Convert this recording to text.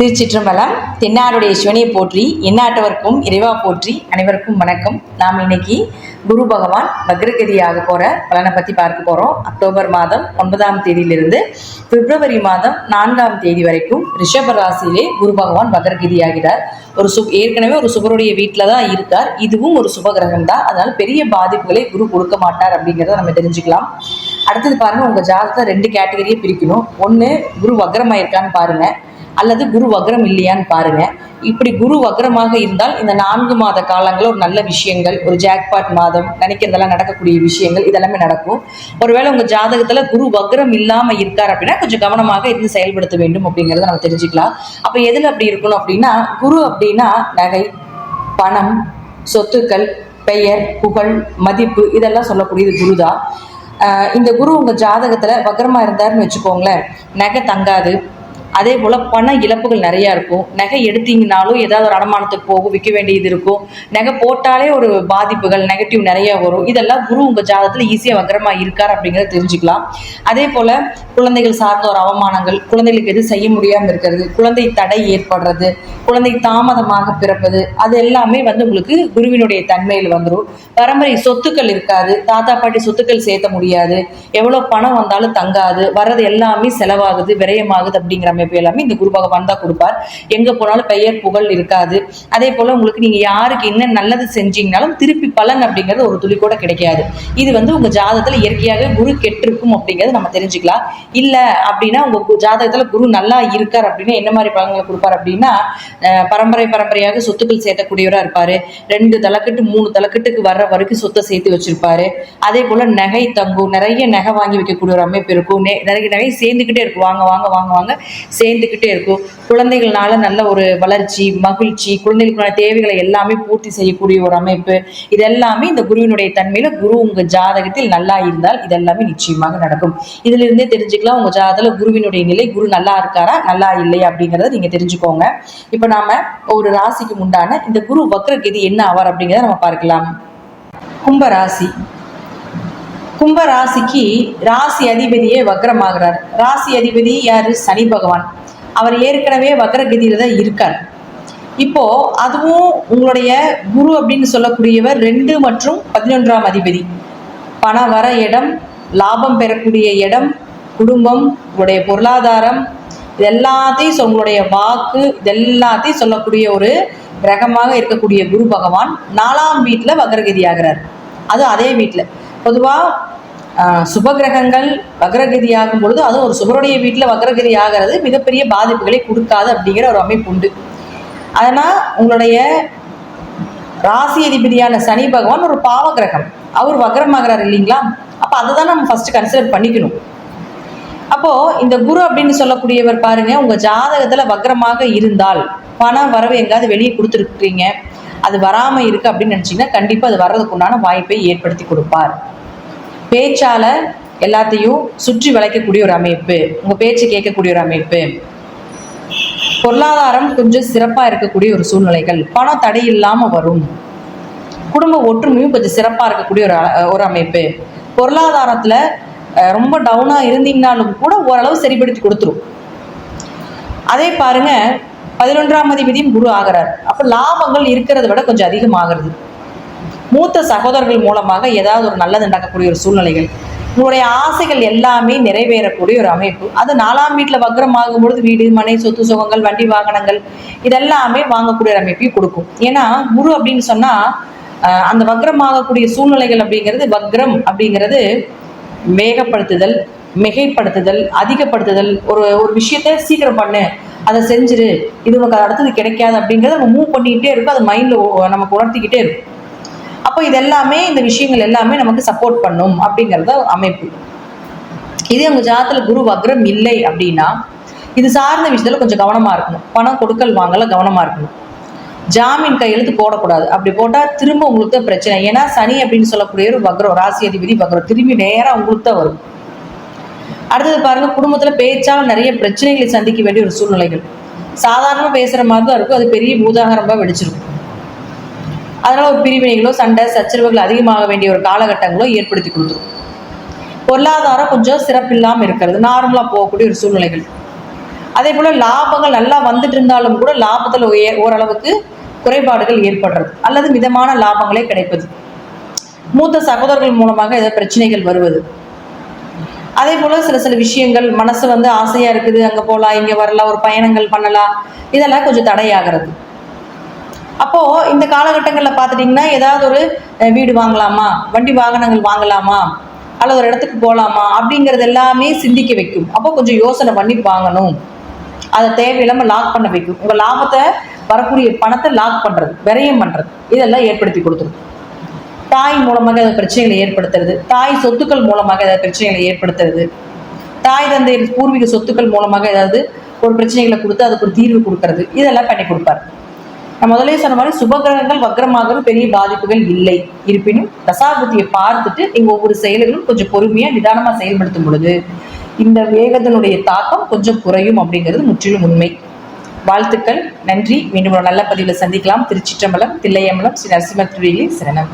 திருச்சிற்றம்பலம். தென்னாடுடைய சிவனை போற்றி, எந்நாட்டவர்க்கும் இறைவா போற்றி. அனைவருக்கும் வணக்கம். நாம் இன்னைக்கு குரு பகவான் வக்ரகதியாக போற பலனை பத்தி பார்க்க போறோம். அக்டோபர் மாதம் 9ஆம் தேதியிலிருந்து பிப்ரவரி மாதம் 4ஆம் தேதி வரைக்கும் ரிஷப ராசியிலே குரு பகவான் வக்ரகதியாகிறார். ஏற்கனவே ஒரு சுபருடைய வீட்டில தான் இருக்கார். இதுவும் ஒரு சுப கிரகம் தான். அதனால பெரிய பாதிப்புகளை குரு கொடுக்க மாட்டார் அப்படிங்கிறத நம்ம தெரிஞ்சுக்கலாம். அடுத்தது பாருங்க, உங்க ஜாதகத்தை 2 கேட்டகரியை பிரிக்கணும். ஒன்று, குரு வக்ரமாயிருக்கான்னு பாருங்க, அல்லது குரு வக்ரம் இல்லையான்னு பாருங்க. இப்படி குரு வக்ரமாக இருந்தால் இந்த 4 மாத காலங்கள் ஒரு நல்ல விஷயங்கள், ஒரு ஜாக்பாட் மாதம், நினைக்கிறதெல்லாம் நடக்கக்கூடிய விஷயங்கள் இதெல்லாமே நடக்கும். ஒருவேளை உங்க ஜாதகத்துல குரு வக்ரம் இல்லாம இருக்கார் அப்படின்னா கொஞ்சம் கவனமாக இருந்து செயல்படுத்த வேண்டும் அப்படிங்கிறத நம்ம தெரிஞ்சுக்கலாம். அப்ப எதுல அப்படி இருக்கணும் அப்படின்னா, குரு அப்படின்னா நகை, பணம், சொத்துக்கள், பெயர், புகழ், மதிப்பு இதெல்லாம் சொல்லக்கூடியது குருதான். இந்த குரு உங்க ஜாதகத்துல வக்ரமா இருந்தாருன்னு வச்சுக்கோங்களேன், நகை தங்காது. அதே போல் பண இழப்புகள் நிறையா இருக்கும். நகை எடுத்தீங்கனாலும் ஏதாவது ஒரு அடமானத்துக்கு போகும், விற்க வேண்டியது இருக்கும். நகை போட்டாலே ஒரு பாதிப்புகள் நெகட்டிவ் நிறையா வரும். இதெல்லாம் குரு உங்கள் ஜாதகத்தில் ஈஸியாக வக்ரமாக இருக்கார் அப்படிங்கிறத தெரிஞ்சுக்கலாம். அதே போல் குழந்தைகள் சார்ந்த ஒரு அவமானங்கள், குழந்தைகளுக்கு எது செய்ய முடியாமல் இருக்கிறது, குழந்தை தடை ஏற்படுறது, குழந்தை தாமதமாக பிறப்பது, அது எல்லாமே உங்களுக்கு குருவினுடைய தன்மையில் வந்துடும். பரம்பரை சொத்துக்கள் இருக்காது, தாத்தா பாட்டி சொத்துக்கள் சேர்த்த முடியாது, எவ்வளோ பணம் வந்தாலும் தங்காது, வர்றது எல்லாமே செலவாகுது, விரயமாகுது அப்படிங்கிற எல்லாமே இந்த குரு பகவான் தான் கொடுப்பார். எங்க போனாலும் பெயர் புகழ் இருக்காது. அதே போல உங்களுக்கு நீங்க யாருக்கு என்ன நல்லது செஞ்சீங்கனாலும் திருப்பி பலன் அப்படிங்கிறது ஒரு துளி கூட கிடைக்காது. இது உங்க ஜாதகத்துல இயற்கையாக குரு கெட்டிருக்கும் அப்படிங்கறத நம்ம தெரிஞ்சுக்கலாம். இல்ல அப்படின்னா உங்க ஜாதகத்துல குரு நல்லா இருக்கார் அப்படின்னா என்ன மாதிரி பலன்களை கொடுப்பார் அப்படின்னா, பரம்பரையாக சொத்துக்கள் சேர்க்கக்கூடியவரா இருப்பாரு. 2 தலைக்கட்டு 3 தலைக்கட்டுக்கு வர்ற வரைக்கும் சொத்தை சேர்த்து வச்சிருப்பாரு. அதே போல நகை தங்கும், நிறைய நகை வாங்கி வைக்கக்கூடிய ஒரு அமைப்பு இருக்கும். நிறைய நகை சேர்ந்துக்கிட்டே இருக்கும், வாங்க வாங்க வாங்க வாங்க சேர்ந்துக்கிட்டே இருக்கும். குழந்தைகள்னால நல்ல ஒரு வளர்ச்சி, மகிழ்ச்சி, குழந்தைகளுக்கான தேவைகளை எல்லாமே பூர்த்தி செய்யக்கூடிய ஒரு அமைப்பு. இது எல்லாமே இந்த குருவினுடைய தன்மையில குரு உங்க ஜாதகத்தில் நல்லா இருந்தால் இதெல்லாமே நிச்சயமாக நடக்கும். இதுல இருந்தே தெரிஞ்சுக்கலாம் உங்க ஜாதகத்துல குருவினுடைய நிலை, குரு நல்லா இருக்காரா நல்லா இல்லையா அப்படிங்கிறத நீங்க தெரிஞ்சுக்கோங்க. இப்ப நாம ஒரு ராசிக்கு உண்டான இந்த குரு வக்ரகதி என்ன ஆவார் அப்படிங்கிறத நம்ம பார்க்கலாம். கும்பராசி. கும்பராசிக்கு ராசி அதிபதியே வக்ரமாகிறார். ராசி அதிபதி யாரு? சனி பகவான். அவர் ஏற்கனவே வக்ரகதியில தான் இருக்கார். இப்போ அதுவும் உங்களுடைய குரு அப்படின்னு சொல்லக்கூடியவர் 2 மற்றும் 11ஆம் அதிபதி. பணம் வர இடம், லாபம் பெறக்கூடிய இடம், குடும்பம், உங்களுடைய பொருளாதாரம், இது எல்லாத்தையும் உங்களுடைய வாக்கு இதெல்லாத்தையும் சொல்லக்கூடிய ஒரு கிரகமாக இருக்கக்கூடிய குரு பகவான் 4ஆம் வீட்டில் வக்ரகதி ஆகிறார். அது அதே வீட்டில் பொதுவாக சுபகிரகங்கள் வக்ரகதி ஆகும் பொழுது அதுவும் ஒரு சுபருடைய வீட்டில் வக்ரகதி ஆகிறது மிகப்பெரிய பாதிப்புகளை கொடுக்காது அப்படிங்கிற ஒரு அமைப்பு உண்டு. அதனால் உங்களுடைய ராசி அதிபதியான சனி பகவான் ஒரு பாவ கிரகம், அவர் வக்ரமாகிறார் இல்லைங்களா? அப்போ அதை தான் நம்ம ஃபர்ஸ்ட் கன்சிடர் பண்ணிக்கணும். அப்போ இந்த குரு அப்படின்னு சொல்லக்கூடியவர் பாருங்க, உங்க ஜாதகத்துல வக்ரமாக இருந்தால் பணம் வரவு எங்காவது வெளியே கொடுத்துருக்கீங்க, அது வராம இருக்கு அப்படின்னு நினைச்சீங்கன்னா கண்டிப்பா அது வர்றதுக்கு உண்டான வாய்ப்பை ஏற்படுத்தி கொடுப்பார். பேச்சால எல்லாத்தையும் சுற்றி வளைக்கக்கூடிய ஒரு அமைப்பு, உங்க பேச்சு கேட்கக்கூடிய ஒரு அமைப்பு, பொருளாதாரம் கொஞ்சம் சிறப்பா இருக்கக்கூடிய ஒரு சூழ்நிலைகள், பணம் தடை இல்லாம வரும், குடும்ப ஒற்றுமையும் கொஞ்சம் சிறப்பா இருக்கக்கூடிய ஒரு அமைப்பு, பொருளாதாரத்துல ரொம்ப டவுனா இருந்தீங்கனாலும் கூட ஓரளவு சரிப்படுத்தி கொடுத்துரும். அதே பாருங்க, 11ஆம் அதிபதியும் குரு ஆகிறார். அப்ப லாபங்கள் இருக்கிறத விட கொஞ்சம் அதிகமாகிறது. மூத்த சகோதரர்கள் மூலமாக ஏதாவது ஒரு நல்லது நடக்கக்கூடிய ஒரு சூழ்நிலைகள், உங்களுடைய ஆசைகள் எல்லாமே நிறைவேறக்கூடிய ஒரு அமைப்பு. அது 4ஆம் வீட்டில் வக்ரமாகும் பொழுது வீடு, மனை, சொத்து சுகங்கள், வண்டி வாகனங்கள் இதெல்லாமே வாங்கக்கூடிய ஒரு அமைப்பையும் கொடுக்கும். ஏன்னா குரு அப்படின்னு சொன்னா அந்த வக்ரமாகக்கூடிய சூழ்நிலைகள் அப்படிங்கிறது, வக்ரம் அப்படிங்கிறது வேகப்படுத்துதல், மிகைப்படுத்துதல், அதிகப்படுத்துதல், ஒரு விஷயத்த சீக்கிரம் பண்ணு, அதை செஞ்சிரு, இது நமக்கு அடுத்தது கிடைக்காது அப்படிங்கிறத நம்ம மூவ் பண்ணிக்கிட்டே இருக்கும். அது மைண்ட்ல நமக்கு உணர்த்திக்கிட்டே இருக்கும். அப்போ இது எல்லாமே, இந்த விஷயங்கள் எல்லாமே நமக்கு சப்போர்ட் பண்ணும் அப்படிங்கிறத அமைப்பு. இதே உங்க ஜாதகத்துல குரு வக்ரம் இல்லை அப்படின்னா இது சார்ந்த விஷயத்துல கொஞ்சம் கவனமா இருக்கணும். பணம் கொடுக்கல் வாங்கல கவனமா இருக்கணும். ஜாமீன் கையெழுத்து போடக்கூடாது. அப்படி போட்டா திரும்ப உங்களுக்கு தான் பிரச்சனை. ஏன்னா சனி அப்படின்னு சொல்லக்கூடிய ஒரு வக்ரம், ராசி அதிபதி வக்ரம், திரும்பி நேரம் உங்களுக்கு தான் வரும். அடுத்தது பாருங்க, குடும்பத்துல பேச்சால் நிறைய பிரச்சனைகளை சந்திக்க வேண்டிய ஒரு சூழ்நிலைகள். சாதாரணமா பேசுற மாதிரி தான் இருக்கும், அது பெரிய பூதாகரமா வெடிச்சிருக்கும். அதனால ஒரு பிரிவினைகளோ, சண்டை சச்சரவுகள் அதிகமாக வேண்டிய ஒரு காலகட்டங்களோ ஏற்படுத்தி கொடுத்துரும். பொருளாதாரம் கொஞ்சம் சிறப்பில்லாமல் இருக்கிறது, நார்மலா போகக்கூடிய ஒரு சூழ்நிலைகள். அதே போல் லாபங்கள் நல்லா வந்துட்டு இருந்தாலும் கூட லாபத்தில் ஓரளவுக்கு குறைபாடுகள் ஏற்படுறது அல்லது மிதமான லாபங்களே கிடைப்பது, மூத்த சகோதரர்கள் மூலமாக ஏதாவது பிரச்சனைகள் வருவது, அதே போல சில விஷயங்கள் மனசு ஆசையா இருக்குது, அங்க போகலாம் இங்க வரலாம், ஒரு பயணங்கள் பண்ணலாம், இதெல்லாம் கொஞ்சம் தடையாகிறது. அப்போ இந்த காலகட்டங்களில் பார்த்துட்டிங்கன்னா ஏதாவது ஒரு வீடு வாங்கலாமா, வண்டி வாகனங்கள் வாங்கலாமா, அல்லது ஒரு இடத்துக்கு போகலாமா அப்படிங்கிறது எல்லாமே சிந்திக்க வைக்கும். அப்போ கொஞ்சம் யோசனை பண்ணி வாங்கணும், அதை தேவையில்லாமல் லாக் பண்ண வைக்கும். உங்கள் லாபத்தை வரக்கூடிய பணத்தை லாக் பண்ணுறது, விரயம் பண்ணுறது, இதெல்லாம் ஏற்படுத்தி கொடுத்துரும். தாய் மூலமாக ஏதாவது பிரச்சனைகளை ஏற்படுத்துறது, தாய் சொத்துக்கள் மூலமாக ஏதாவது பிரச்சனைகளை ஏற்படுத்துறது, தாய் தந்தை பூர்வீக சொத்துக்கள் மூலமாக ஏதாவது ஒரு பிரச்சனைகளை கொடுத்து அதுக்கு ஒரு தீர்வு கொடுக்கறது, இதெல்லாம் பண்ணி கொடுப்பார். நான் முதலே சொன்ன மாதிரி சுபகிரகங்கள் வக்ரமாகிறது பெரிய பாதிப்புகள் இல்லை. இருப்பினும் தசாபுத்தியை பார்த்துட்டு நீங்கள் ஒவ்வொரு செயல்களும் கொஞ்சம் பொறுமையாக நிதானமாக செயல்படுத்தும் பொழுது இந்த வேகத்தினுடைய தாக்கம் கொஞ்சம் குறையும் அப்படிங்கிறது முற்றிலும் உண்மை. வாழ்த்துக்கள், நன்றி. மீண்டும் ஒரு நல்ல பதிவில் சந்திக்கலாம். திருச்சிற்றம்பலம், தில்லையம்பலம், ஸ்ரீ நரசிம்ம திருவேலி சரணம்.